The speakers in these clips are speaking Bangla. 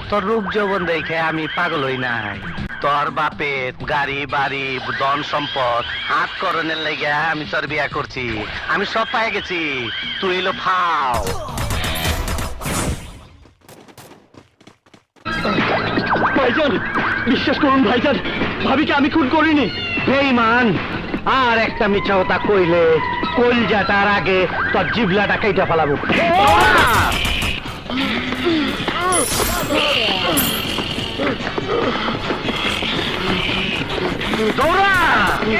তোর রূপ যৌবন দেখে আমি পাগল হই নাই। তোর বাপের গাড়ি বাড়ি ধন সম্পদ হাত করণের লেগে আমি তোর বিয়া করছি। আমি সব পাই গেছি, তুই এলো ফাও। ভাইজান বিশ্বাস করুন ভাইজান, ভাবিকে আমি খুন করিনি। বেঈমান, আর একটা মিথ্যা কথা কইলে কলজাটার আগে তোর জিভলাটা কেটে ফেলাবো। দৌড়া!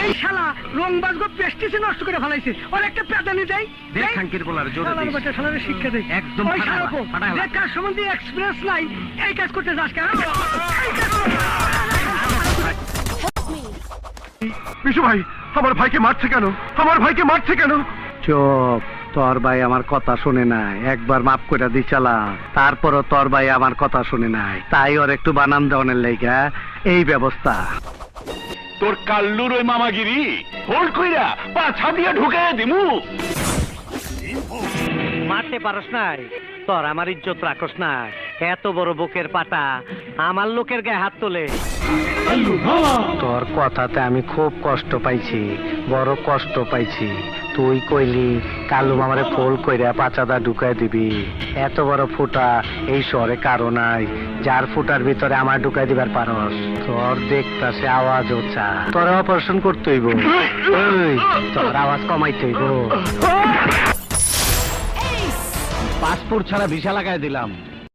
এই শালা রংবাজগো পেস্টিসে নষ্ট করে ফেলাইছে। ওর একটা পেদানি দেই। দেখ খাঙ্কির বলার জোরে শালার দিস। বাচ্চা শালারে শিক্ষা দেই। একদম ওই ফাটাইলা, শালাকো, ফাটাইলা। যে কাজ সম্বন্ধে এক্সপিরিয়েন্স নাই, এই কাজ করতে যাস কেন? এই কাজ করতে- বিশু ভাই, আমার ভাইকে মারছে কেন? আমার ভাইকে মারছে কেন? চুপ, তোর ভাই আমার কথা শুনে নাই। একবার মাফ করে দি চালা, তারপরও তোর ভাই আমার কথা শুনে নাই, তাই ওর একটু বানান দেওয়ানের লাইগা এই ব্যবস্থা। তোর কাল্লুর ওই মামাগিরি হোল্ড কইরা পাছা দিয়ে ঢুকে দিমু। মারতে পারস নাই, তোর আমার ইজ্জত রাখস নাই। এত বড় বুকের পাটা আমার লোকের গায়ে হাত তোলে। তোর কথাতে আমি খুব কষ্ট পাইছি, বড় কষ্ট পাইছি। তুই কইলি কালু মামারে ফোল কইরা পাচাদা ঢুকাই দিবি। এত বড় ফুটা এই শহরে কারো নাই, যার ফুটার ভিতরে আমার ঢুকাই দিবার পারস। তোর দেখতাছে আওয়াজ হচ্ছা, তোর অপারেশন করতে হইব। ওই, তোর আওয়াজ কমাইতে হইব। পাসপোর্ট ছাড়া ভিসা লাগাই দিলাম।